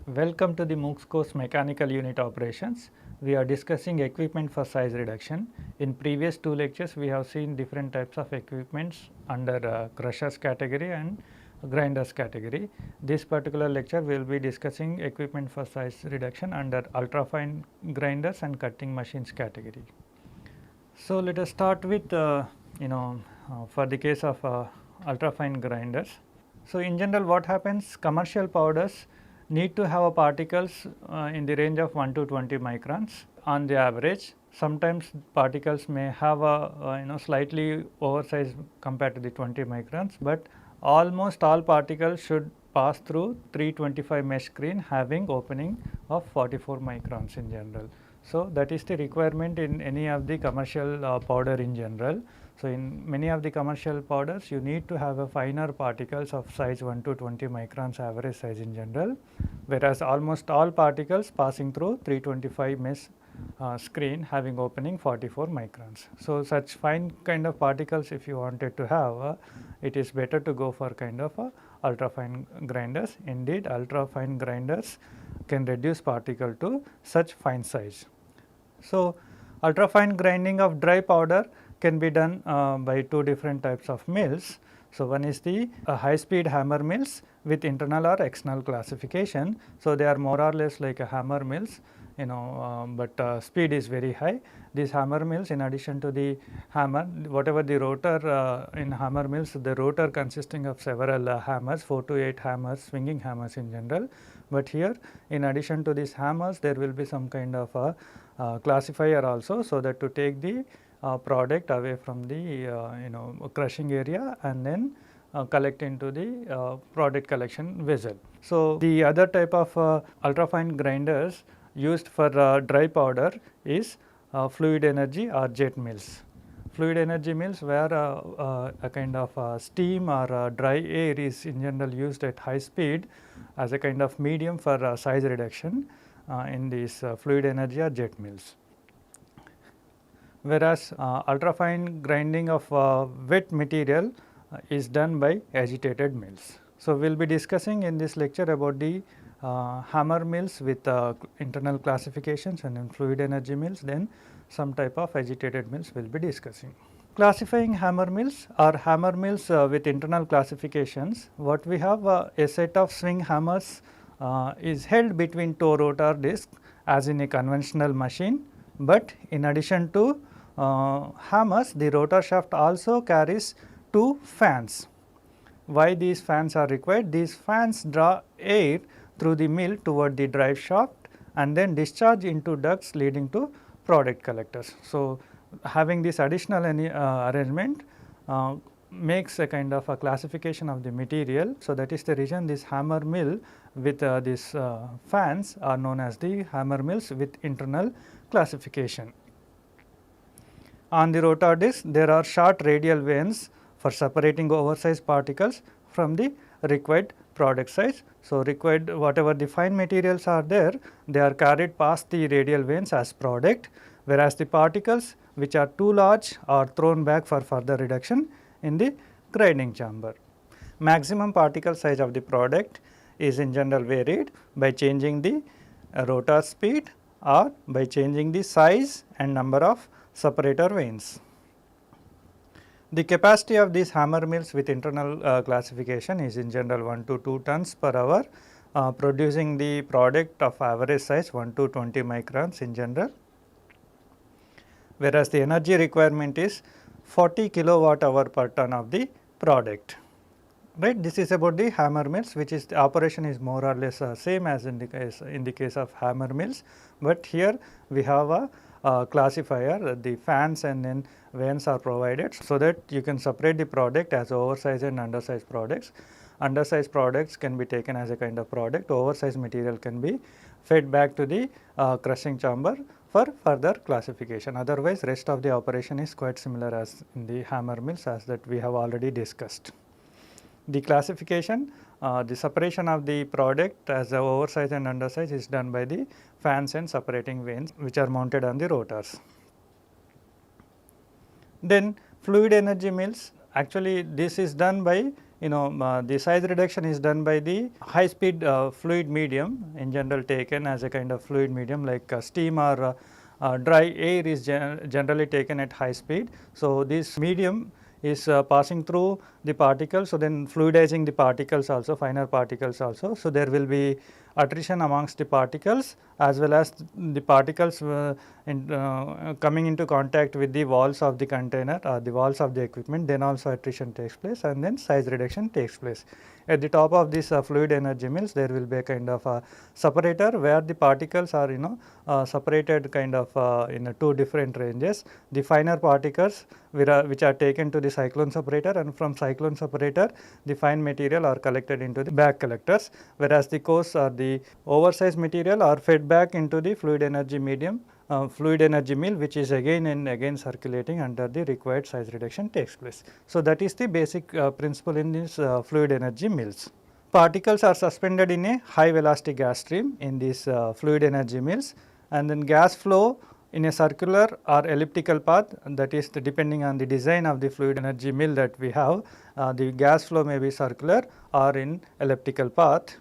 Welcome to the MOOCs course Mechanical Unit Operations. We are discussing equipment for size reduction. In previous two lectures, we have seen different types of equipments under crushers category and grinders category. This particular lecture we will be discussing equipment for size reduction under ultrafine grinders and cutting machines category. So, let us start with for the case of ultrafine grinders. So, in general what happens, commercial powders need to have particles in the range of 1 to 20 microns on the average. Sometimes particles may have a slightly oversized compared to the 20 microns, but almost all particles should pass through 325 mesh screen having opening of 44 microns in general. So, that is the requirement in any of the commercial powder in general. So, in many of the commercial powders you need to have a finer particles of size 1 to 20 microns average size in general, whereas almost all particles passing through 325 mesh screen having opening 44 microns. So, such fine kind of particles if you wanted to have, it is better to go for kind of ultrafine grinders. Indeed, ultrafine grinders can reduce particle to such fine size. So, ultrafine grinding of dry powder can be done by two different types of mills. So, one is the high speed hammer mills with internal or external classification. So, they are more or less like a hammer mills, but speed is very high. These hammer mills, in addition to the hammer, whatever the rotor in hammer mills, the rotor consisting of several hammers, 4 to 8 hammers, swinging hammers in general. But here in addition to these hammers, there will be some kind of a classifier also, so that to take the product away from the crushing area and then collect into the product collection vessel. So, the other type of ultrafine grinders used for dry powder is fluid energy or jet mills. Fluid energy mills where a kind of steam or dry air is in general used at high speed as a kind of medium for size reduction in these fluid energy or jet mills. Whereas ultrafine grinding of wet material is done by agitated mills. So, we will be discussing in this lecture about the hammer mills with internal classifications and then fluid energy mills, then some type of agitated mills we will be discussing. Classifying hammer mills or hammer mills with internal classifications, what we have a set of swing hammers is held between toe rotor disc as in a conventional machine, but in addition to hammers, the rotor shaft also carries two fans. Why these fans are required? These fans draw air through the mill toward the drive shaft and then discharge into ducts leading to product collectors. So, having this additional arrangement makes a kind of a classification of the material. So, that is the reason this hammer mill with these fans are known as the hammer mills with internal classification. On the rotor disc, there are short radial vanes for separating oversized particles from the required product size. So, required whatever the fine materials are there, they are carried past the radial vanes as product, whereas the particles which are too large are thrown back for further reduction in the grinding chamber. Maximum particle size of the product is in general varied by changing the rotor speed or by changing the size and number of separator vanes. The capacity of these hammer mills with internal classification is in general 1 to 2 tons per hour, producing the product of average size 1 to 20 microns in general, whereas the energy requirement is 40 kilowatt hour per ton of the product. Right, this is about the hammer mills, which is the operation is more or less same as in the case of hammer mills, but here we have a classifier, the fans and then vanes are provided, so that you can separate the product as oversized and undersized products. undersized products can be taken as a kind of product, oversized material can be fed back to the crushing chamber for further classification. Otherwise, rest of the operation is quite similar as in the hammer mills, as that we have already discussed. The classification, the separation of the product as the oversized and undersized is done by the fans and separating vanes which are mounted on the rotors. Then fluid energy mills, actually this is done by the size reduction is done by the high speed fluid medium, in general taken as a kind of fluid medium like steam or dry air is generally taken at high speed. So, this medium is passing through the particles, so then fluidizing the particles also, finer particles also. So, there will be attrition amongst the particles as well as the particles coming into contact with the walls of the container or the walls of the equipment, then also attrition takes place and then size reduction takes place. At the top of this fluid energy mills, there will be a kind of a separator where the particles are separated kind of in two different ranges. The finer particles which are taken to the cyclone separator, and from cyclone separator the fine material are collected into the back collectors, whereas the coarse or the oversized material are fed back into the fluid energy medium, fluid energy mill, which is again and again circulating under the required size reduction takes place. So, that is the basic principle in this fluid energy mills. Particles are suspended in a high velocity gas stream in these fluid energy mills, and then gas flow in a circular or elliptical path, that is depending on the design of the fluid energy mill that we have, the gas flow may be circular or in elliptical path.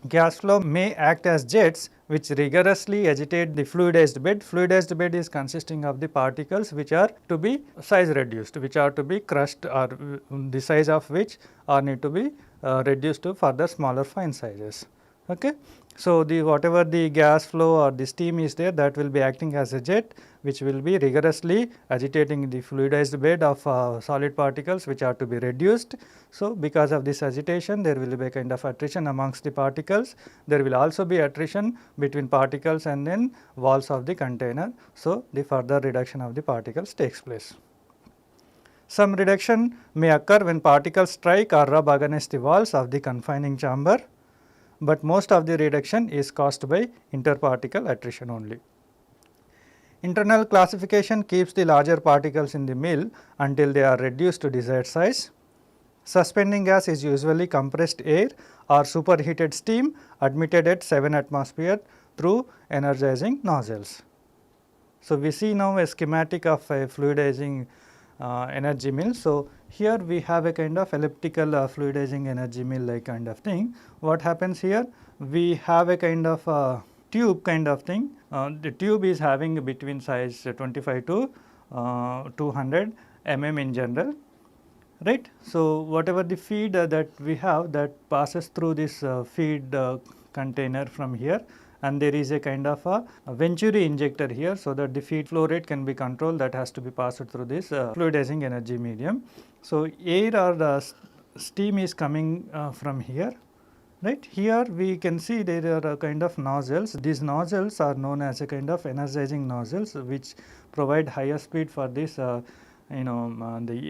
Gas flow may act as jets which rigorously agitate the fluidized bed. Fluidized bed is consisting of the particles which are to be size reduced, which are to be crushed, or the size of which are need to be reduced to further smaller fine sizes. Okay. So, the whatever the gas flow or the steam is there, that will be acting as a jet which will be rigorously agitating the fluidized bed of solid particles which are to be reduced. So, because of this agitation, there will be a kind of attrition amongst the particles. There will also be attrition between particles and then walls of the container. So, the further reduction of the particles takes place. Some reduction may occur when particles strike or rub against the walls of the confining chamber, but most of the reduction is caused by interparticle attrition only. Internal classification keeps the larger particles in the mill until they are reduced to desired size. Suspending gas is usually compressed air or superheated steam admitted at 7 atmosphere through energizing nozzles. So, we see now a schematic of a fluidizing energy mill. So, here we have a kind of elliptical fluidizing energy mill like kind of thing. What happens here? We have a kind of tube kind of thing. The tube is having between size 25 to 200 mm in general, right. So, whatever the feed that we have, that passes through this feed container from here, and there is a kind of a venturi injector here, so that the feed flow rate can be controlled, that has to be passed through this fluidizing energy medium. So, air or the steam is coming from here, right. Here we can see there are a kind of nozzles. These nozzles are known as a kind of energizing nozzles which provide higher speed for this the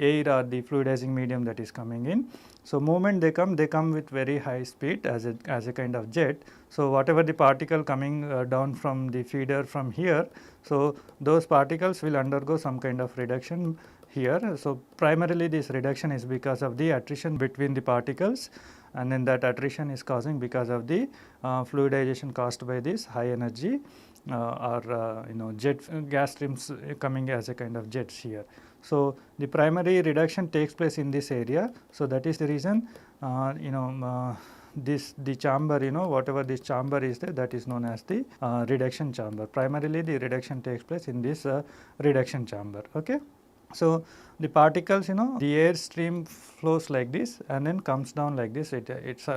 air or the fluidizing medium that is coming in. So, moment they come with very high speed as a kind of jet. So, whatever the particle coming down from the feeder from here, so those particles will undergo some kind of reduction here. So, primarily this reduction is because of the attrition between the particles, and then that attrition is causing because of the fluidization caused by this high energy jet gas streams coming as a kind of jets here. So, the primary reduction takes place in this area. So, that is the reason the chamber, whatever this chamber is there, that is known as the reduction chamber. Primarily the reduction takes place in this reduction chamber. Okay. So, the particles, the air stream flows like this and then comes down like this. It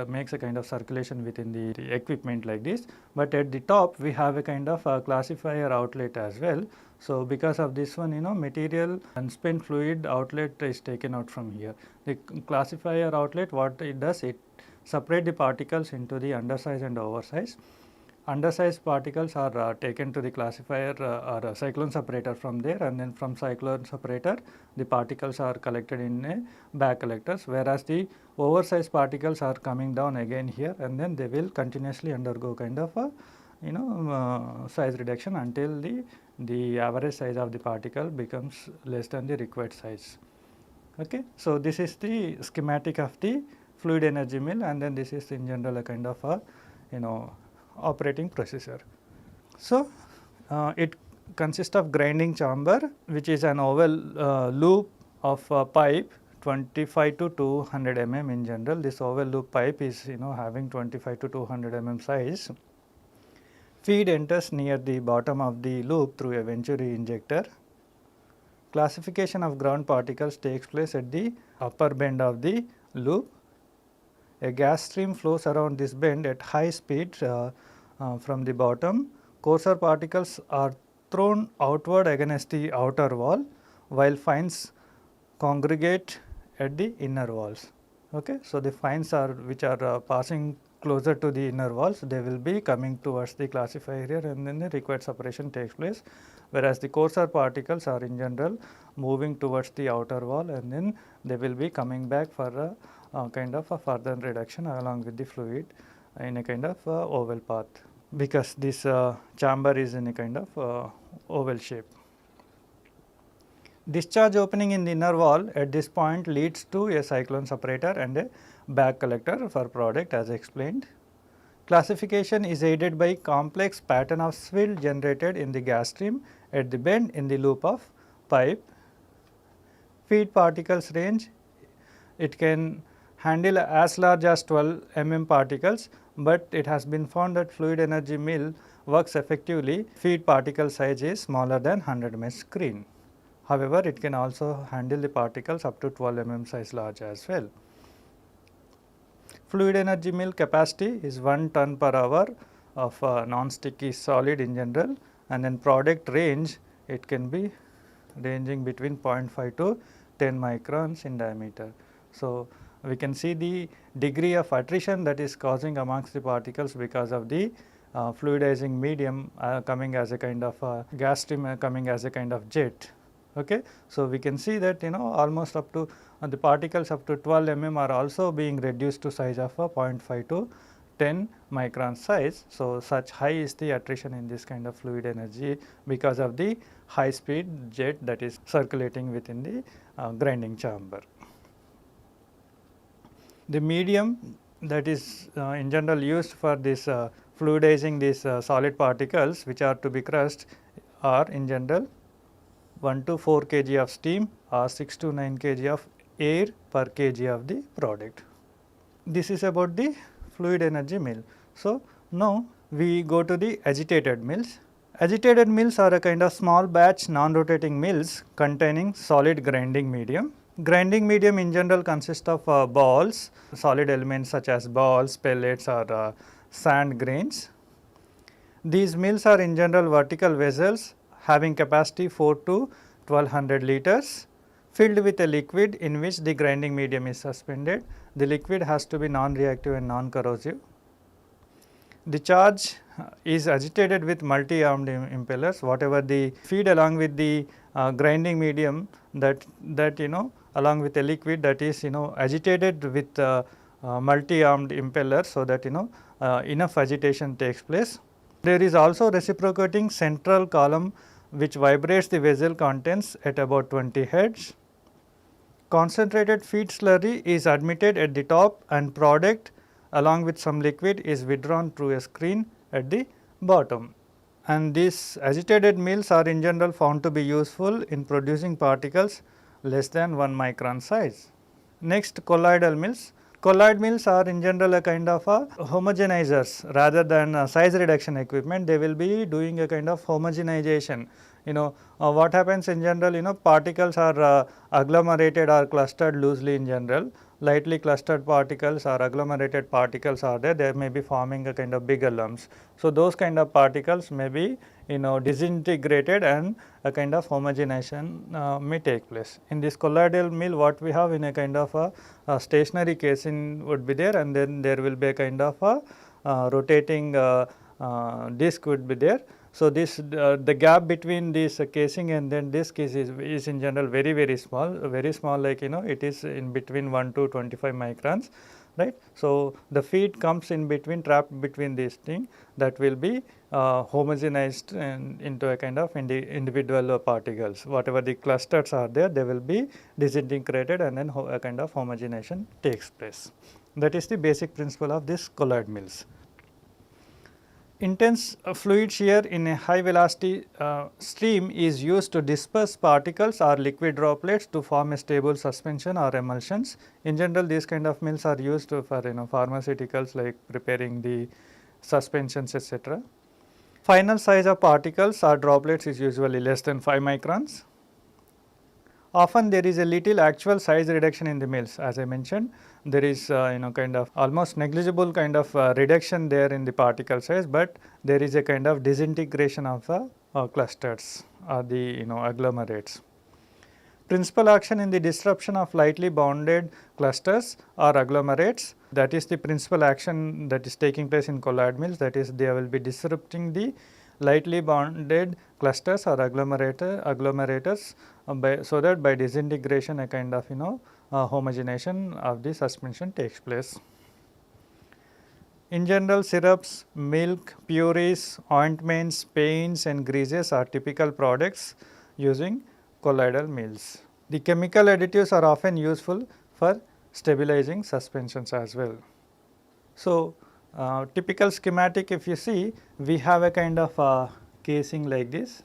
makes a kind of circulation within the equipment like this, but at the top we have a kind of a classifier outlet as well. So, because of this one, material and spent fluid outlet is taken out from here. The classifier outlet, what it does, it separate the particles into the undersize and oversize. undersized particles are taken to the classifier or a cyclone separator from there, and then from cyclone separator the particles are collected in a bag collectors, whereas the oversized particles are coming down again here, and then they will continuously undergo kind of a size reduction until the average size of the particle becomes less than the required size. Okay. So, this is the schematic of the fluid energy mill, and then this is in general a kind of a operating procedure. So, it consists of grinding chamber, which is an oval loop of pipe 25 to 200 mm in general. This oval loop pipe is having 25 to 200 mm size. Feed enters near the bottom of the loop through a venturi injector. Classification of ground particles takes place at the upper bend of the loop. A gas stream flows around this bend at high speed from the bottom. Coarser particles are thrown outward against the outer wall, while fines congregate at the inner walls. Okay. So, the fines are which are passing closer to the inner walls, they will be coming towards the classifier here, and then the required separation takes place, whereas the coarser particles are in general moving towards the outer wall, and then they will be coming back for a kind of a further reduction along with the fluid in a kind of oval path, because this chamber is in a kind of oval shape. Discharge opening in the inner wall at this point leads to a cyclone separator and a bag collector for product as explained. Classification is aided by complex pattern of swill generated in the gas stream at the bend in the loop of pipe. Feed particles range, it can handle as large as 12 mm particles, but it has been found that fluid energy mill works effectively. Feed particle size is smaller than 100 mesh screen. However, it can also handle the particles up to 12 mm size large as well. Fluid energy mill capacity is 1 ton per hour of non-sticky solid in general, and then product range, it can be ranging between 0.5 to 10 microns in diameter. So, we can see the degree of attrition that is causing amongst the particles because of the fluidizing medium coming as a kind of gas stream coming as a kind of jet. Okay. So, we can see that almost up to the particles up to 12 mm are also being reduced to size of 0.5 to 10 micron size. So, such high is the attrition in this kind of fluid energy because of the high speed jet that is circulating within the grinding chamber. The medium that is in general used for this fluidizing these solid particles which are to be crushed are in general 1 to 4 kg of steam or 6 to 9 kg of air per kg of the product. This is about the fluid energy mill. So, now we go to the agitated mills. Agitated mills are a kind of small batch non-rotating mills containing solid grinding medium. Grinding medium in general consists of balls, solid elements such as balls, pellets or sand grains. These mills are in general vertical vessels having capacity 4 to 1200 liters, filled with a liquid in which the grinding medium is suspended. The liquid has to be non-reactive and non-corrosive. The charge is agitated with multi-armed impellers. Whatever the feed along with the grinding medium that along with a liquid that is agitated with multi-armed impellers, so that enough agitation takes place. There is also reciprocating central column which vibrates the vessel contents at about 20 hertz. Concentrated feed slurry is admitted at the top and product along with some liquid is withdrawn through a screen at the bottom. And these agitated mills are in general found to be useful in producing particles less than 1 micron size. Next, colloidal mills. Colloid mills are in general a kind of homogenizers rather than size reduction equipment. They will be doing a kind of homogenization. What happens in general, particles are agglomerated or clustered loosely in general. Lightly clustered particles or agglomerated particles are there, they may be forming a kind of bigger lumps. So, those kind of particles may be disintegrated and a kind of homogenization may take place. In this colloidal mill, what we have in a kind of a stationary casing would be there, and then there will be a kind of a rotating disc would be there. So, this the gap between this casing and then disc is in general very small, like it is in between 1 to 25 microns, right. So, the feed comes in between, trapped between these thing, that will be homogenized into a kind of individual particles. Whatever the clusters are there, they will be disintegrated and then a kind of homogenization takes place. That is the basic principle of this colloid mills. Intense fluid shear in a high velocity stream is used to disperse particles or liquid droplets to form a stable suspension or emulsions. In general, these kind of mills are used for pharmaceuticals, like preparing the suspensions, etc. Final size of particles or droplets is usually less than 5 microns. Often there is a little actual size reduction in the mills. As I mentioned, there is kind of almost negligible kind of reduction there in the particle size, but there is a kind of disintegration of the clusters or the agglomerates. Principal action in the disruption of lightly bounded clusters or agglomerates, that is the principal action that is taking place in colloid mills, that is they will be disrupting the lightly bounded clusters or agglomerators so that by disintegration a kind of homogenization of the suspension takes place. In general, syrups, milk, purees, ointments, paints and greases are typical products using colloidal mills. The chemical additives are often useful for stabilizing suspensions as well. So, typical schematic, if you see, we have a kind of casing like this,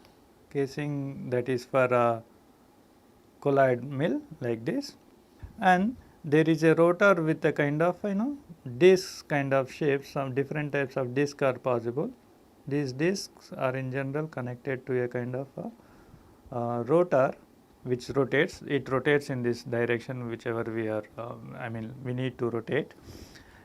casing that is for a colloid mill like this, and there is a rotor with a kind of disc kind of shape. Some different types of disc are possible. These discs are in general connected to a kind of a rotor which rotates. It rotates in this direction whichever we are we need to rotate.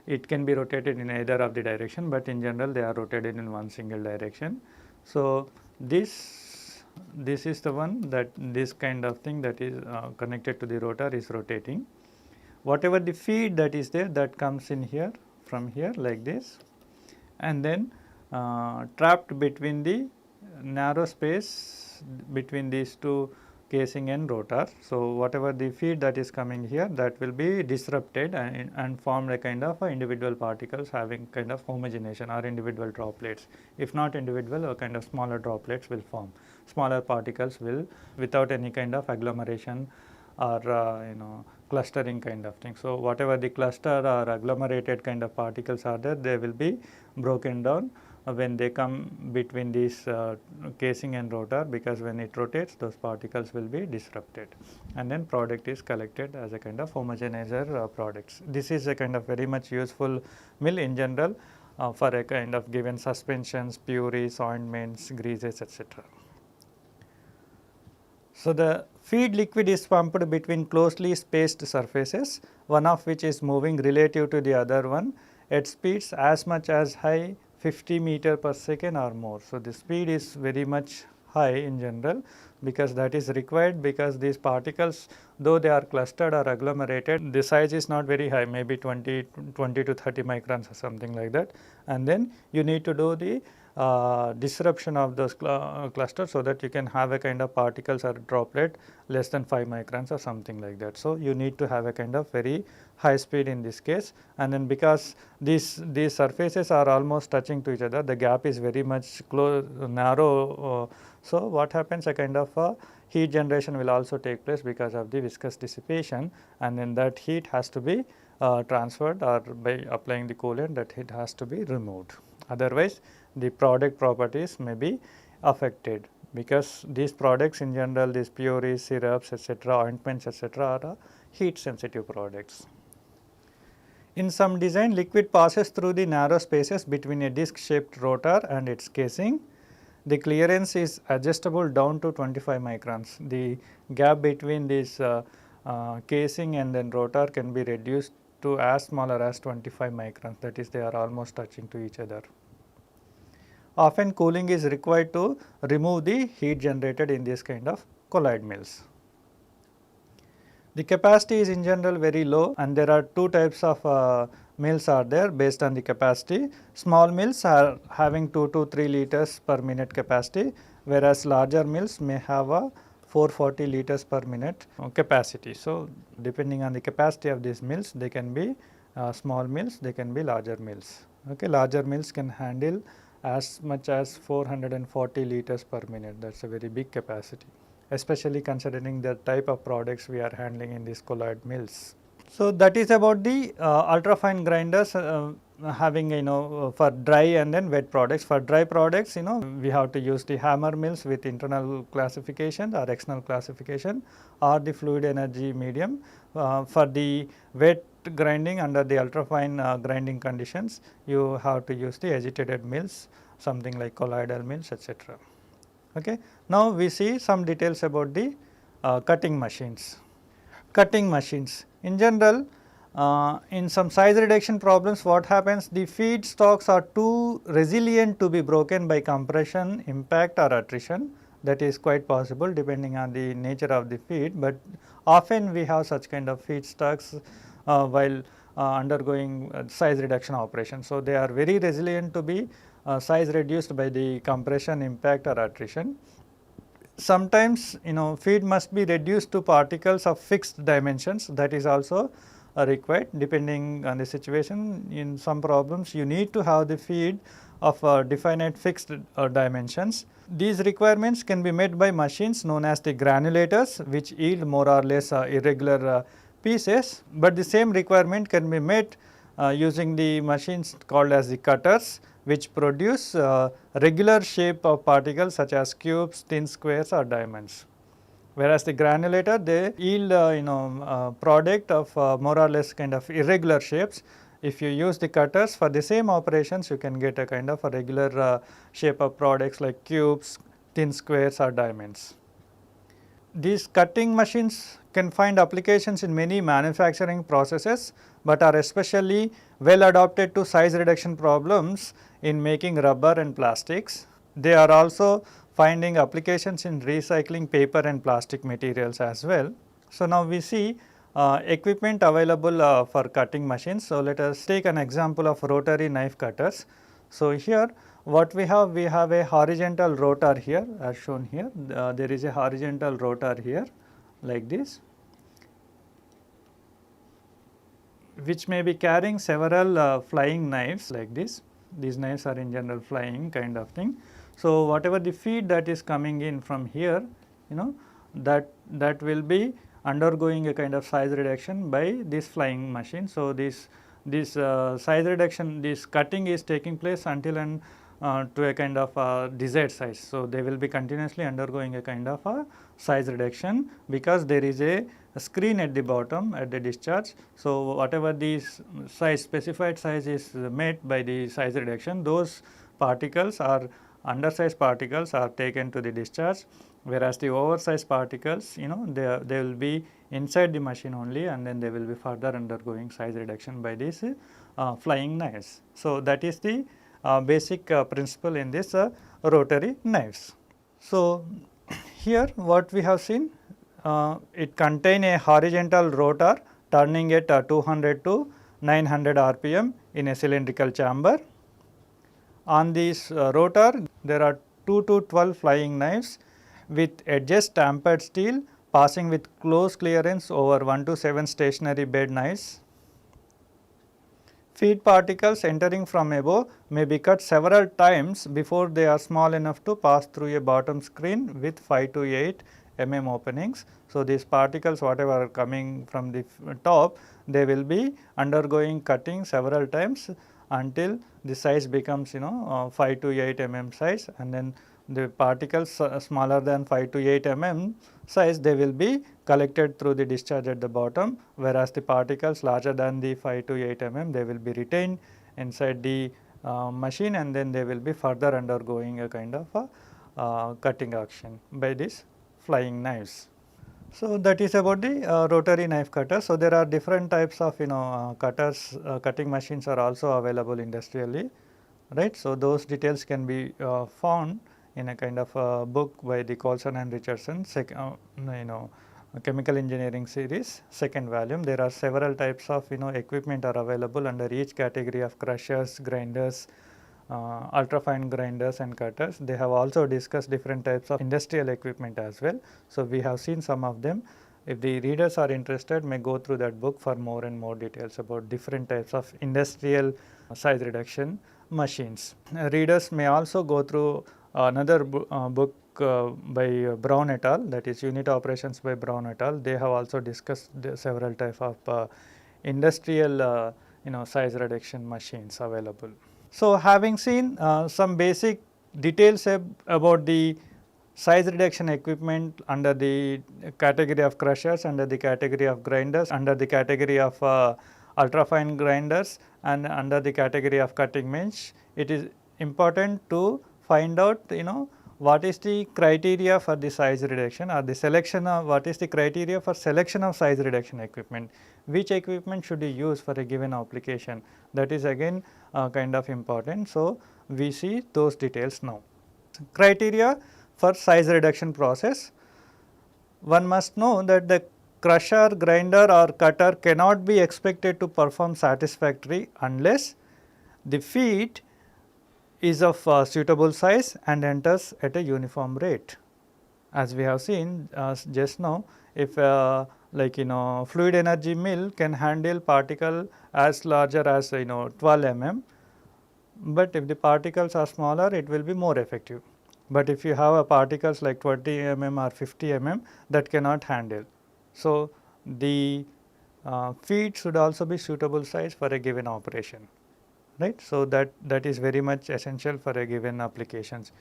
It can be rotated in either of the direction, but in general they are rotated in one single direction. So, this is the one that this kind of thing that is connected to the rotor is rotating. Whatever the feed that is there, that comes in here from here like this, and then trapped between the narrow space between these two casing and rotor. So, whatever the feed that is coming here, that will be disrupted and form a kind of individual particles having kind of homogenization or individual droplets. If not individual, a kind of smaller droplets will form. Smaller particles will, without any kind of agglomeration or clustering kind of thing. So, whatever the cluster or agglomerated kind of particles are there, they will be broken down when they come between this casing and rotor, because when it rotates, those particles will be disrupted and then product is collected as a kind of homogenizer products. This is a kind of very much useful mill in general for a kind of given suspensions, purees, ointments, greases, etc. So, the feed liquid is pumped between closely spaced surfaces, one of which is moving relative to the other one at speeds as much as high 50 meter per second or more. So, the speed is very much high in general, because that is required, because these particles, though they are clustered or agglomerated, the size is not very high, maybe 20 to 30 microns or something like that, and then you need to do the disruption of those clusters so that you can have a kind of particles or droplet less than 5 microns or something like that. So, you need to have a kind of very high speed in this case, and then because these surfaces are almost touching to each other, the gap is very much narrow. So, what happens, a kind of heat generation will also take place because of the viscous dissipation, and then that heat has to be transferred, or by applying the coolant, that heat has to be removed. Otherwise, the product properties may be affected, because these products in general, these purees, syrups, etc., ointments, etc., are heat sensitive products. In some design, liquid passes through the narrow spaces between a disc shaped rotor and its casing. The clearance is adjustable down to 25 microns. The gap between this casing and then rotor can be reduced to as smaller as 25 microns, that is, they are almost touching to each other. Often cooling is required to remove the heat generated in this kind of colloid mills. The capacity is in general very low, and there are two types of mills are there based on the capacity. Small mills are having 2 to 3 liters per minute capacity, whereas larger mills may have a 440 liters per minute capacity. So, depending on the capacity of these mills, they can be small mills, they can be larger mills. Okay, larger mills can handle as much as 440 liters per minute. That is a very big capacity, especially considering the type of products we are handling in these colloid mills. So, that is about the ultrafine grinders having for dry and then wet products. For dry products, we have to use the hammer mills with internal classification or external classification or the fluid energy medium. For the wet grinding under the ultrafine grinding conditions, you have to use the agitated mills, something like colloidal mills, etc. Okay. Now, we see some details about the cutting machines. Cutting machines. In general, in some size reduction problems, what happens, the feed stocks are too resilient to be broken by compression, impact or attrition. That is quite possible depending on the nature of the feed, but often we have such kind of feed stocks while undergoing size reduction operation. So, they are very resilient to be size reduced by the compression, impact or attrition. Sometimes feed must be reduced to particles of fixed dimensions, that is also required depending on the situation. In some problems you need to have the feed of definite fixed dimensions. These requirements can be met by machines known as the granulators, which yield more or less irregular pieces, but the same requirement can be met using the machines called as the cutters, which produce regular shape of particles such as cubes, thin squares or diamonds. Whereas the granulator, they yield product of more or less kind of irregular shapes. If you use the cutters for the same operations, you can get a kind of a regular shape of products like cubes, thin squares or diamonds. These cutting machines can find applications in many manufacturing processes, but are especially well adapted to size reduction problems in making rubber and plastics. They are also finding applications in recycling paper and plastic materials as well. So, now we see equipment available for cutting machines. So, let us take an example of rotary knife cutters. So, here what we have a horizontal rotor here as shown here. There is a horizontal rotor here like this, which may be carrying several flying knives like this. These knives are in general flying kind of thing. So, whatever the feed that is coming in from here, that will be undergoing a kind of size reduction by this flying machine. So, this size reduction, this cutting is taking place until and to a kind of desired size. So, they will be continuously undergoing a kind of a size reduction because there is a screen at the bottom at the discharge. So, whatever the specified size is met by the size reduction, those particles are undersized particles are taken to the discharge, whereas the oversized particles they will be inside the machine only, and then they will be further undergoing size reduction by these flying knives. So, that is the basic principle in this rotary knives. So, here what we have seen, it contain a horizontal rotor turning at 200 to 900 rpm in a cylindrical chamber. On this rotor there are 2 to 12 flying knives with edges tampered steel passing with close clearance over 1 to 7 stationary bed knives. Feed particles entering from above may be cut several times before they are small enough to pass through a bottom screen with 5 to 8 mm openings. So, these particles whatever are coming from the top, they will be undergoing cutting several times until the size becomes 5 to 8 mm size, and then the particles smaller than 5 to 8 mm size, they will be collected through the discharge at the bottom, whereas the particles larger than the 5 to 8 mm, they will be retained inside the machine, and then they will be further undergoing a kind of a cutting action by these flying knives. So, that is about the rotary knife cutter. So, there are different types of cutters, cutting machines are also available industrially, right. So, those details can be found in a kind of book by the Colson and Richardson, Chemical Engineering series, second volume. There are several types of equipment are available under each category of crushers, grinders, ultrafine grinders and cutters. They have also discussed different types of industrial equipment as well. So, we have seen some of them. If the readers are interested, may go through that book for more and more details about different types of industrial size reduction machines. Readers may also go through another book by Brown et al., that is Unit Operations by Brown et al. They have also discussed several types of industrial size reduction machines available. So, having seen some basic details about the size reduction equipment under the category of crushers, under the category of grinders, under the category of ultrafine grinders and under the category of cutting bench, it is important to find out what is the criteria for the size reduction or the selection of what is the criteria for selection of size reduction equipment, which equipment should you use for a given application, that is again kind of important. So, we see those details now. Criteria for size reduction process. One must know that the crusher, grinder or cutter cannot be expected to perform satisfactorily unless the feed is of suitable size and enters at a uniform rate. As we have seen just now, if fluid energy mill can handle particle as larger as 12 mm, but if the particles are smaller, it will be more effective. But if you have particles like 20 mm or 50 mm, that cannot handle. So, the feed should also be suitable size for a given operation, right. So, that is very much essential for a given applications,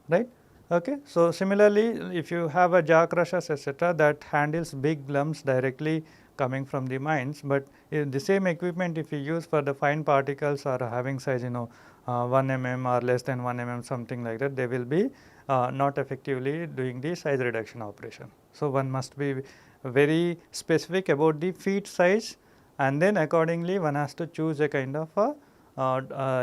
right. Okay. So, similarly, if you have a jaw crushers etc., that handles big lumps directly coming from the mines, but the same equipment if you use for the fine particles or having size 1 mm or less than 1 mm something like that, they will be not effectively doing the size reduction operation. So, one must be very specific about the feed size and then accordingly one has to choose a kind of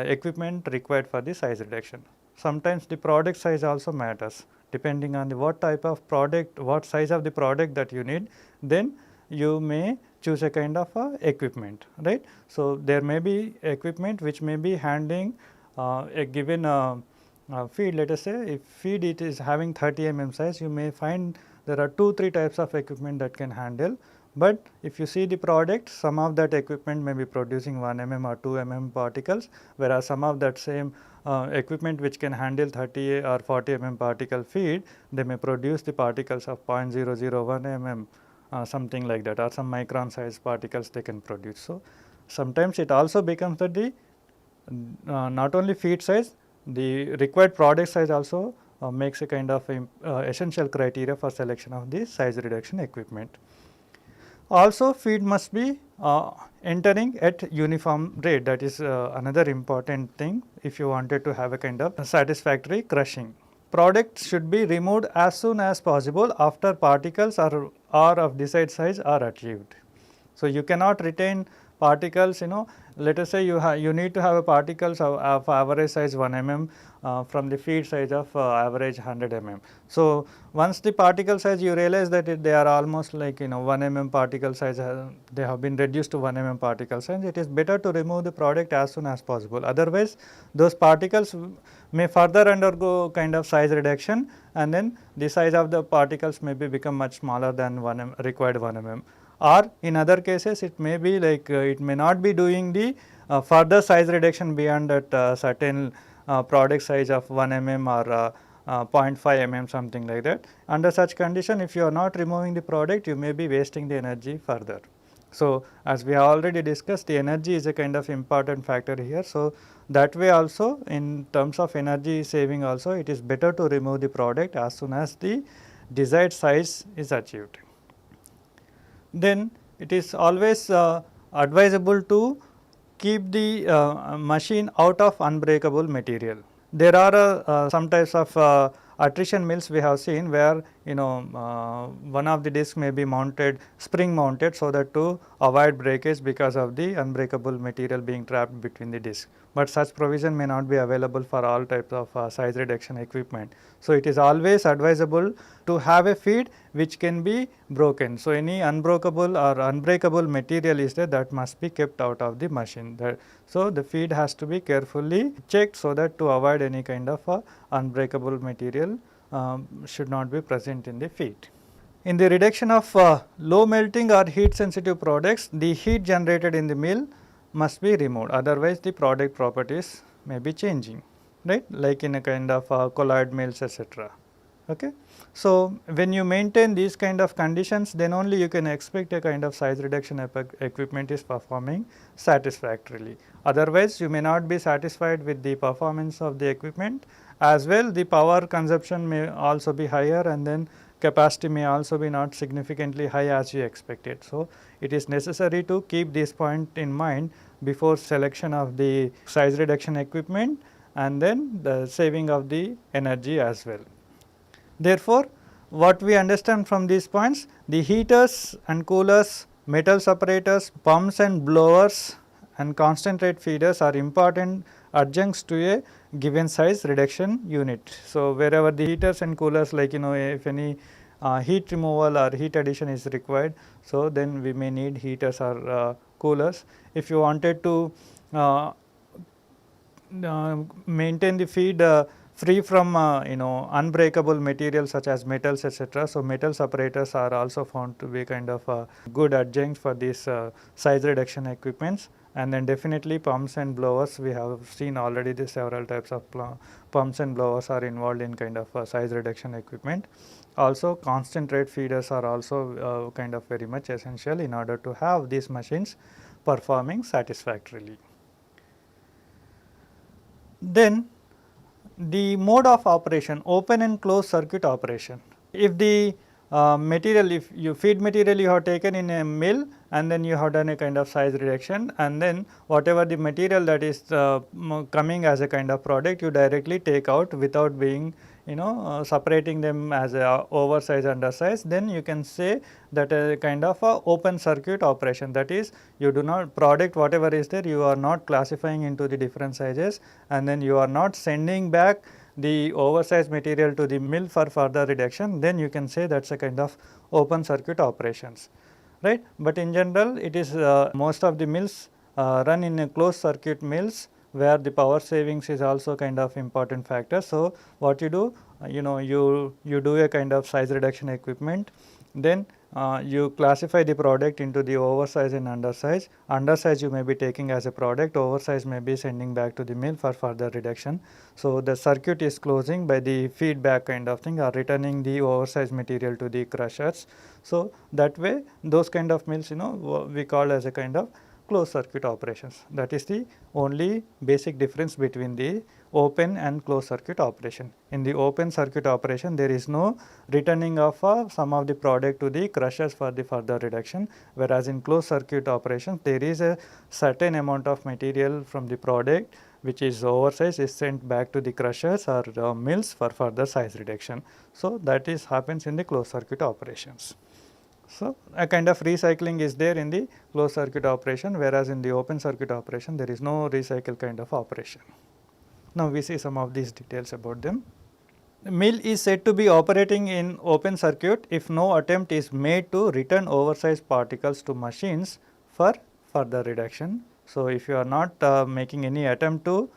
equipment required for the size reduction. Sometimes the product size also matters, depending on the what type of product, what size of the product that you need, then you may choose a kind of equipment, right. So, there may be equipment which may be handling a given feed. Let us say if feed it is having 30 mm size, you may find there are 2-3 types of equipment that can handle, but if you see the product, some of that equipment may be producing 1 mm or 2 mm particles, whereas some of that same equipment which can handle 30 or 40 mm particle feed, they may produce the particles of 0.001 mm something like that, or some micron size particles they can produce. So, sometimes it also becomes that the not only feed size, the required product size also makes a kind of essential criteria for selection of the size reduction equipment. Also, feed must be entering at uniform rate, that is another important thing if you wanted to have a kind of satisfactory crushing. Product should be removed as soon as possible after particles are of desired size are achieved. So, you cannot retain particles let us say you need to have a particles of average size 1 mm from the feed size of average 100 mm. So, once the particle size you realize that they are almost like 1 mm particle size, they have been reduced to 1 mm particle size, it is better to remove the product as soon as possible. Otherwise, those particles may further undergo kind of size reduction and then the size of the particles may be become much smaller than required 1 mm. Or in other cases it may be like it may not be doing the further size reduction beyond that certain product size of 1 mm or 0.5 mm something like that. Under such condition, if you are not removing the product, you may be wasting the energy further. So, as we have already discussed, the energy is a kind of important factor here. So, that way also in terms of energy saving also, it is better to remove the product as soon as the desired size is achieved. Then it is always advisable to keep the machine out of unbreakable material. There are some types of attrition mills we have seen where one of the disc may be mounted spring mounted, so that to avoid breakage because of the unbreakable material being trapped between the disc. But such provision may not be available for all types of size reduction equipment. So, it is always advisable to have a feed which can be broken. So, any unbreakable or unbreakable material is there, that must be kept out of the machine. So, the feed has to be carefully checked, so that to avoid any kind of unbreakable material should not be present in the feed. In the reduction of low melting or heat sensitive products, the heat generated in the mill must be removed, otherwise the product properties may be changing, right, like in a kind of colloid mills, etc. Okay. So, when you maintain these kind of conditions, then only you can expect a kind of size reduction equipment is performing satisfactorily. Otherwise, you may not be satisfied with the performance of the equipment, as well the power consumption may also be higher, and then capacity may also be not significantly high as you expected. So, it is necessary to keep this point in mind before selection of the size reduction equipment, and then the saving of the energy as well. Therefore, what we understand from these points, the heaters and coolers, metal separators, pumps and blowers and constant rate feeders are important adjuncts to a given size reduction unit. So, wherever the heaters and coolers, like if any heat removal or heat addition is required, so then we may need heaters or coolers. If you wanted to maintain the feed free from unbreakable materials such as metals, etc. So, metal separators are also found to be kind of a good adjunct for these size reduction equipments. And then definitely pumps and blowers, we have seen already the several types of pumps and blowers are involved in kind of size reduction equipment. Also constant rate feeders are also kind of very much essential in order to have these machines performing satisfactorily. Then the mode of operation, open and closed circuit operation. If the material, if you feed material you have taken in a mill, and then you have done a kind of size reduction, and then whatever the material that is coming as a kind of product, you directly take out without being separating them as a oversize, undersize, then you can say that a kind of a open circuit operation. That is, you do not product whatever is there, you are not classifying into the different sizes, and then you are not sending back the oversized material to the mill for further reduction, then you can say that is a kind of open circuit operations, right. But in general, it is most of the mills run in a closed circuit mills, where the power savings is also kind of important factor. So, what you do, you do a kind of size reduction equipment, then you classify the product into the oversize and undersize. Undersize you may be taking as a product, oversize may be sending back to the mill for further reduction. So, the circuit is closing by the feedback kind of thing, or returning the oversized material to the crushers. So, that way those kind of mills we call as a kind of closed circuit operations. That is the only basic difference between the open and closed circuit operation. In the open circuit operation, there is no returning of some of the product to the crushers for the further reduction, whereas in closed circuit operations, there is a certain amount of material from the product which is oversized is sent back to the crushers or mills for further size reduction. So, that is happens in the closed circuit operations. So, a kind of recycling is there in the closed circuit operation, whereas in the open circuit operation there is no recycle kind of operation. Now, we see some of these details about them. The mill is said to be operating in open circuit if no attempt is made to return oversized particles to machines for further reduction. So, if you are not making any attempt to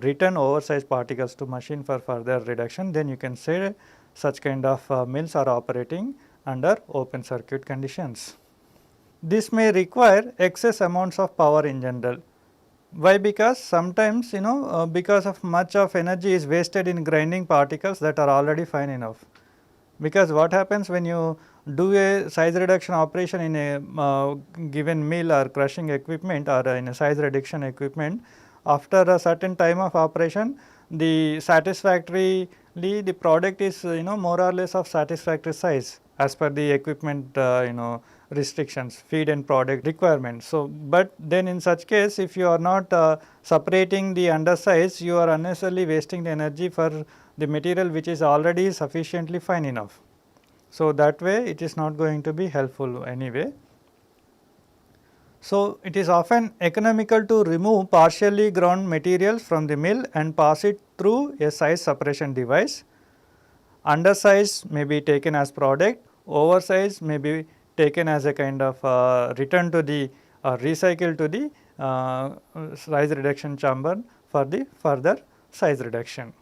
return oversized particles to machine for further reduction, then you can say such kind of mills are operating under open circuit conditions. This may require excess amounts of power in general. Why? Because sometimes because of much of energy is wasted in grinding particles that are already fine enough. Because what happens when you do a size reduction operation in a given mill or crushing equipment, or in a size reduction equipment, after a certain time of operation, the satisfactorily the product is more or less of satisfactory size as per the equipment restrictions, feed and product requirements. So, but then in such case, if you are not separating the undersize, you are unnecessarily wasting the energy for the material which is already sufficiently fine enough. So, that way it is not going to be helpful anyway. So, it is often economical to remove partially ground materials from the mill and pass it through a size separation device. Undersize may be taken as product, oversize may be taken as a kind of return to the recycle to the size reduction chamber for the further size reduction.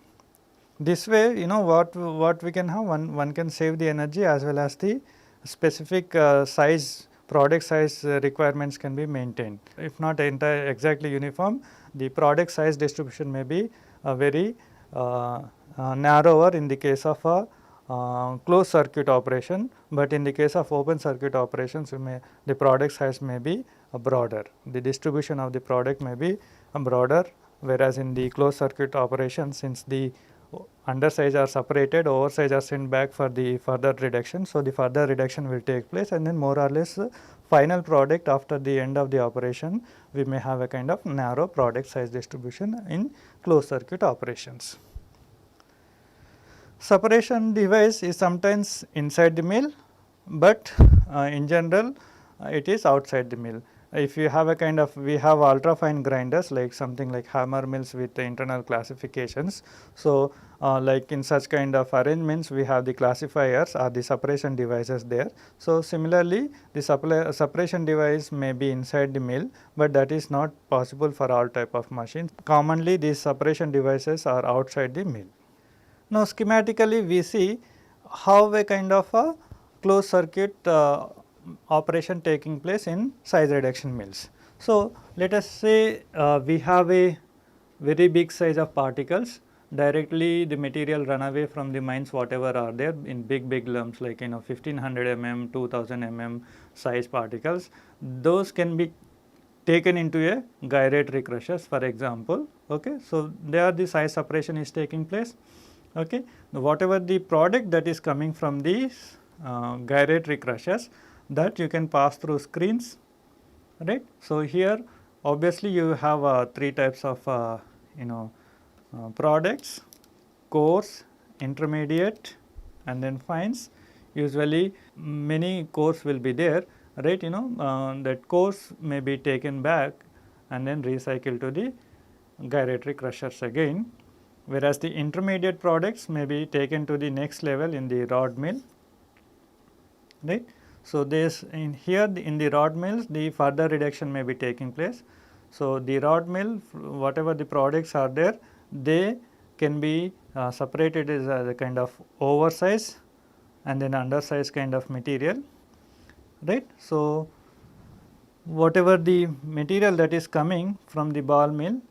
This way, you know, what we can have, one can save the energy as well as the specific size, product size requirements can be maintained. If not exactly uniform, the product size distribution may be very narrower in the case of a closed circuit operation, but in the case of open circuit operations, the product size may be broader. The distribution of the product may be broader, whereas in the closed circuit operation, since the undersize are separated, oversize are sent back for the further reduction. So, the further reduction will take place, and then more or less final product after the end of the operation, we may have a kind of narrow product size distribution in closed circuit operations. Separation device is sometimes inside the mill, but in general it is outside the mill. If you have a kind of, we have ultra fine grinders like something like hammer mills with the internal classifications. So, like in such kind of arrangements, we have the classifiers or the separation devices there. So, similarly the separation device may be inside the mill, but that is not possible for all type of machines. Commonly these separation devices are outside the mill. Now, schematically we see how a kind of a closed circuit operation taking place in size reduction mills. So, let us say we have a very big size of particles, directly the material run away from the mines whatever are there in big lumps like 1500 mm, 2000 mm size particles. Those can be taken into a gyratory crushers for example. Okay. So, there the size separation is taking place. Okay. Now, whatever the product that is coming from these gyratory crushers, that you can pass through screens, right. So, here obviously you have three types of products: coarse, intermediate and then fines. Usually many coarse will be there, right. That coarse may be taken back and then recycled to the gyratory crushers again, whereas the intermediate products may be taken to the next level in the rod mill, right. So, this in here in the rod mills the further reduction may be taking place. So, the rod mill, whatever the products are there, they can be separated as a kind of oversize and then undersize kind of material, right. So, whatever the material that is coming from the ball mill,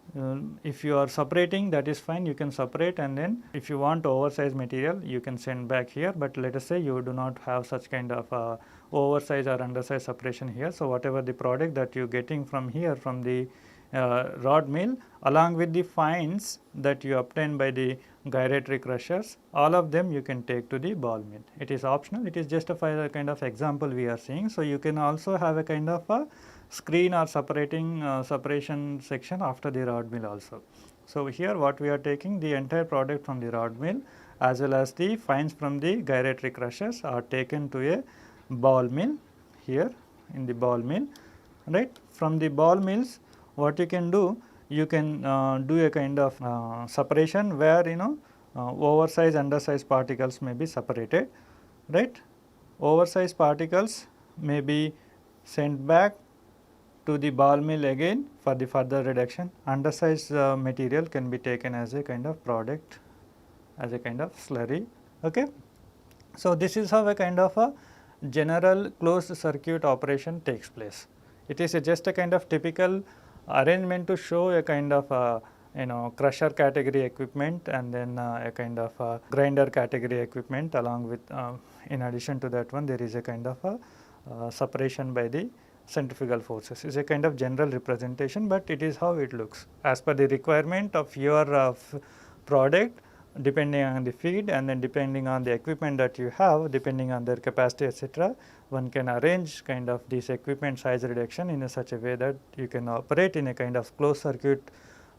if you are separating, that is fine, you can separate, and then if you want oversize material you can send back here, but let us say you do not have such kind of oversize or undersize separation here. So, whatever the product that you are getting from here from the rod mill along with the fines that you obtain by the gyratory crushers, all of them you can take to the ball mill. It is optional, it is just a kind of example we are seeing. So, you can also have a kind of a screen or separation section after the rod mill also. So, here what we are taking, the entire product from the rod mill as well as the fines from the gyratory crushers are taken to a ball mill here in the ball mill, right. From the ball mills what you can do, you can do a kind of separation where oversized undersized particles may be separated, right. Oversized particles may be sent back to the ball mill again for the further reduction. Undersized material can be taken as a kind of product, as a kind of slurry. Okay. So, this is how a kind of a general closed circuit operation takes place. It is just a kind of typical arrangement to show a kind of crusher category equipment and then a kind of grinder category equipment, along with in addition to that one there is a kind of a separation by the centrifugal forces. Is a kind of general representation, but it is how it looks as per the requirement of your product. depending on the feed and then depending on the equipment that you have, depending on their capacity etc., one can arrange kind of this equipment size reduction in a such a way that you can operate in a kind of closed circuit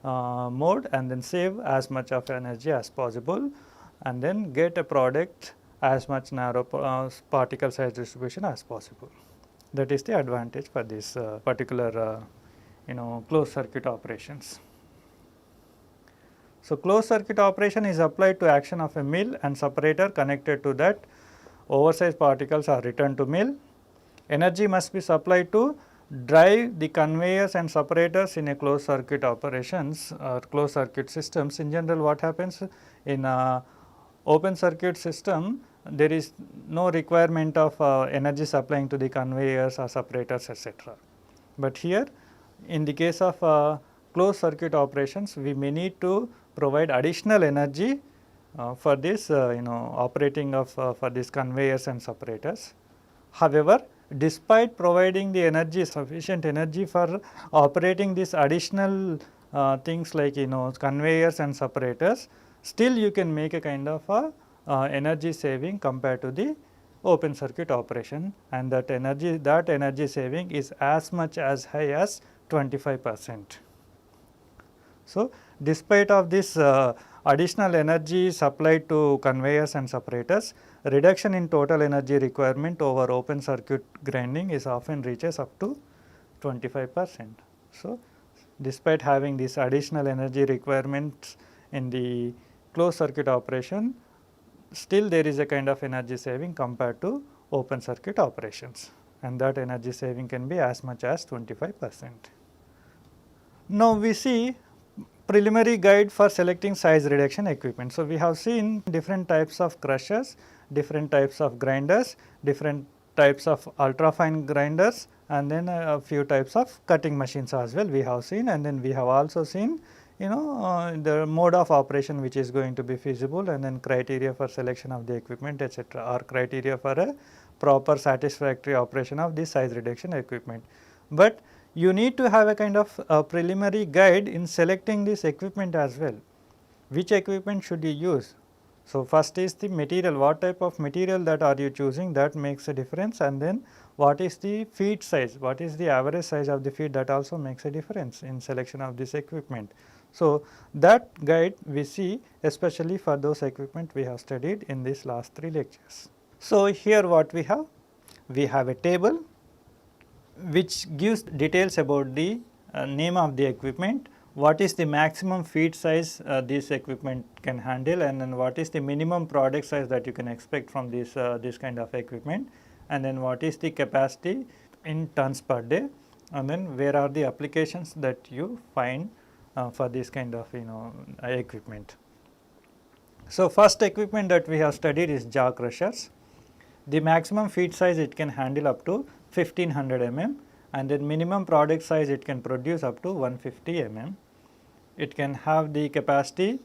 mode and then save as much of energy as possible and then get a product as much narrow particle size distribution as possible. That is the advantage for this particular closed circuit operations. So, closed circuit operation is applied to action of a mill and separator connected to that. Oversized particles are returned to mill. Energy must be supplied to drive the conveyors and separators in a closed circuit operations or closed circuit systems. In general, what happens in a open circuit system, there is no requirement of energy supplying to the conveyors or separators etc. But here in the case of closed circuit operations, we may need to provide additional energy for this operating of for these conveyors and separators. However, despite providing the energy, sufficient energy for operating these additional things like conveyors and separators, still you can make a kind of energy saving compared to the open circuit operation, and that energy saving is as much as high as 25%. So, despite of this additional energy supplied to conveyors and separators, reduction in total energy requirement over open circuit grinding is often reaches up to 25%. So, despite having this additional energy requirements in the closed circuit operation, still there is a kind of energy saving compared to open circuit operations, and that energy saving can be as much as 25%. Now, we see preliminary guide for selecting size reduction equipment. So, we have seen different types of crushers, different types of grinders, different types of ultra fine grinders, and then a few types of cutting machines as well we have seen, and then we have also seen the mode of operation which is going to be feasible, and then criteria for selection of the equipment etc., or criteria for a proper satisfactory operation of this size reduction equipment. But you need to have a kind of preliminary guide in selecting this equipment as well. Which equipment should you use? So, first is the material, what type of material that are you choosing, that makes a difference, and then what is the feed size, what is the average size of the feed, that also makes a difference in selection of this equipment. So, that guide we see especially for those equipment we have studied in these last 3 lectures. So, here what we have a table which gives details about the name of the equipment, what is the maximum feed size this equipment can handle, and then what is the minimum product size that you can expect from this kind of equipment, and then what is the capacity in tons per day, and then where are the applications that you find for this kind of equipment. So, first equipment that we have studied is jaw crushers. The maximum feed size it can handle up to 1500 mm, and then minimum product size it can produce up to 150 mm. It can have the capacity,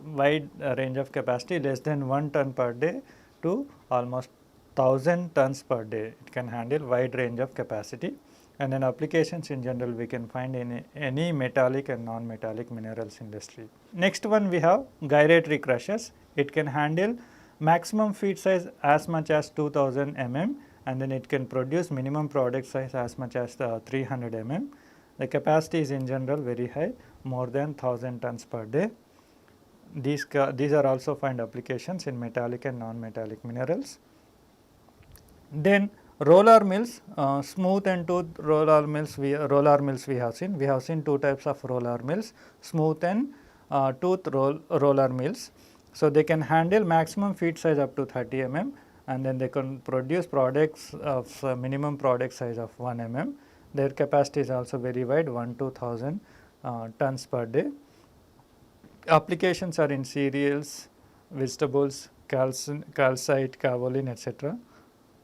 wide range of capacity, less than 1 ton per day to almost 1000 tons per day. It can handle wide range of capacity, and then applications in general we can find in any metallic and non-metallic minerals industry. Next one we have gyratory crushers. It can handle maximum feed size as much as 2000 mm, and then it can produce minimum product size as much as 300 mm. The capacity is in general very high, more than 1000 tons per day. These are also find applications in metallic and non-metallic minerals. Then roller mills, smooth and tooth roller mills we have seen. We have seen 2 types of roller mills, smooth and tooth roller mills. So, they can handle maximum feed size up to 30 mm, and then they can produce products of minimum product size of 1 mm. Their capacity is also very wide, 1 to 1000 tons per day. Applications are in cereals, vegetables, calcite, kaolin etc.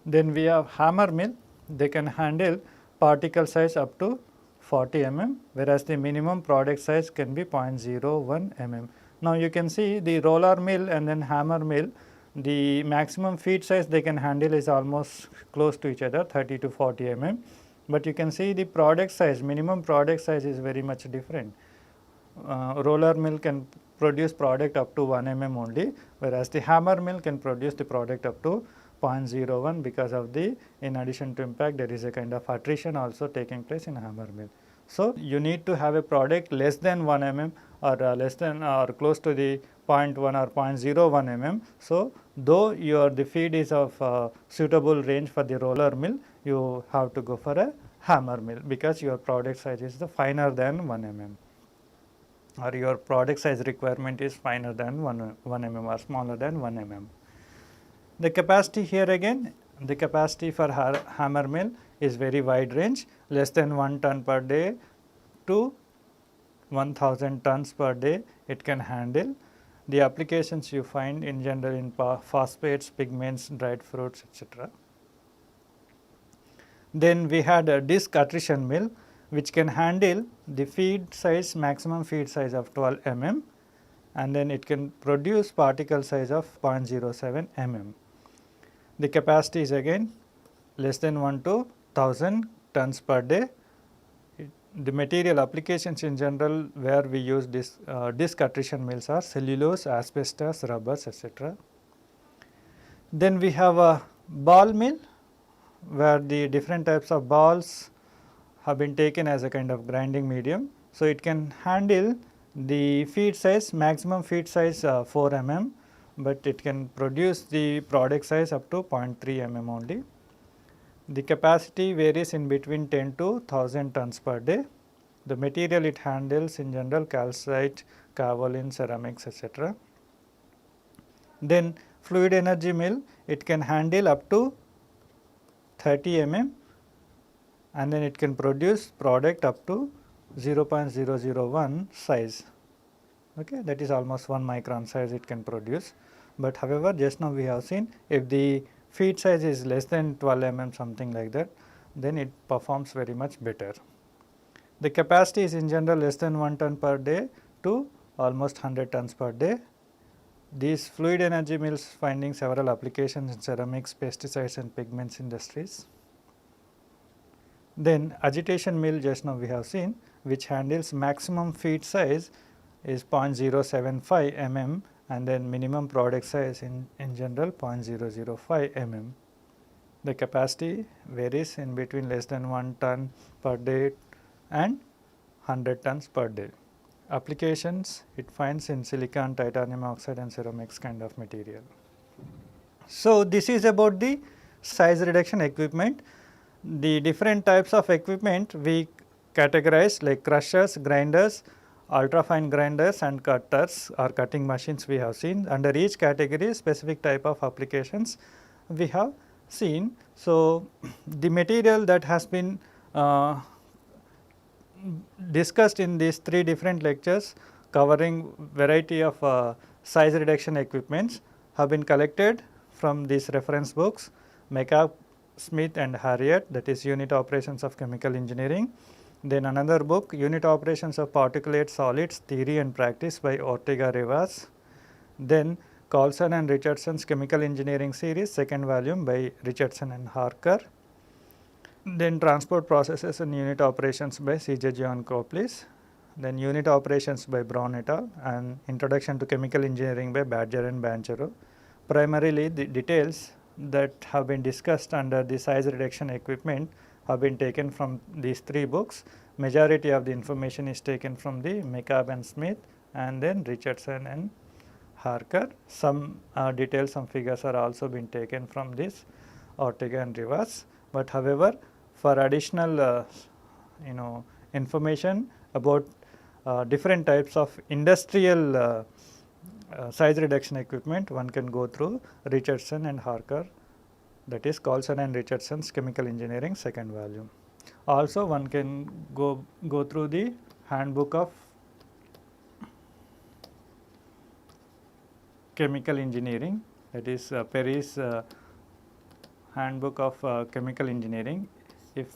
Then we have hammer mill. They can handle particle size up to 40 mm, whereas the minimum product size can be 0.01 mm. Now, you can see the roller mill and then hammer mill, the maximum feed size they can handle is almost close to each other, 30 to 40 mm, but you can see the product size, minimum product size is very much different. Roller mill can produce product up to 1 mm only, whereas the hammer mill can produce the product up to 0.01 because of the, in addition to impact, there is a kind of attrition also taking place in hammer mill. So, you need to have a product less than 1 mm or less than or close to the 0.1 or 0.01 mm. So, though the feed is of suitable range for the roller mill, you have to go for a hammer mill because your product size is the finer than 1 mm, or your product size requirement is finer than 1 mm or smaller than 1 mm. The capacity here again, the capacity for hammer mill is very wide range, less than 1 ton per day to 1000 tons per day it can handle. The applications you find in general in phosphates, pigments, dried fruits, etc. Then we had a disc attrition mill which can handle the feed size, maximum feed size of 12 mm, and then it can produce particle size of 0.07 mm. The capacity is again less than 1 to 1000 tons per day. The material applications in general where we use this disc attrition mills are cellulose, asbestos, rubbers, etc. Then we have a ball mill where the different types of balls have been taken as a kind of grinding medium. So, it can handle the feed size, maximum feed size 4 mm, but it can produce the product size up to 0.3 mm only. The capacity varies in between 10 to 1000 tons per day. The material it handles in general calcite, kaolin, ceramics, etc. Then fluid energy mill, it can handle up to 30 mm, and then it can produce product up to 0.001 size, okay, that is almost 1 micron size it can produce. But however, just now we have seen if the feed size is less than 12 mm, something like that, then it performs very much better. The capacity is in general less than 1 ton per day to almost 100 tons per day. These fluid energy mills finding several applications in ceramics, pesticides and pigments industries. Then agitation mill, just now we have seen, which handles maximum feed size is 0.075 mm, and then minimum product size in general 0.005 mm. The capacity varies in between less than 1 ton per day and 100 tons per day. Applications it finds in silicon, titanium oxide and ceramics kind of material. So, this is about the size reduction equipment. The different types of equipment we categorize like crushers, grinders, ultra fine grinders and cutters or cutting machines we have seen. Under each category specific type of applications we have seen. So, the material that has been discussed in these 3 different lectures covering variety of size reduction equipments have been collected from these reference books McCabe, Smith and Harriet, that is Unit Operations of Chemical Engineering. Then another book Unit Operations of Particulate Solids Theory and Practice by Ortega-Rivas. Then Colson and Richardson's Chemical Engineering Series, 2nd volume by Richardson and Harker. Then Transport Processes and Unit Operations by C.J. Giancopoulos. Then Unit Operations by Brown et al. And Introduction to Chemical Engineering by Badger and Banchero. Primarily the details that have been discussed under the size reduction equipment have been taken from these 3 books. Majority of the information is taken from the McCabe and Smith and then Richardson and Harker. Some details, some figures are also been taken from this Ortega and Rivas. But however, for additional information about different types of industrial size reduction equipment, one can go through Richardson and Harker, that is Colson and Richardson's Chemical Engineering 2nd volume. Also one can go through the Handbook of Chemical Engineering, that is Perry's Handbook of Chemical Engineering. If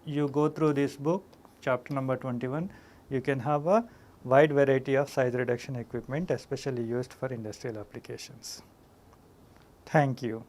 you go through this book, chapter number 21, you can have a wide variety of size reduction equipment especially used for industrial applications. Thank you.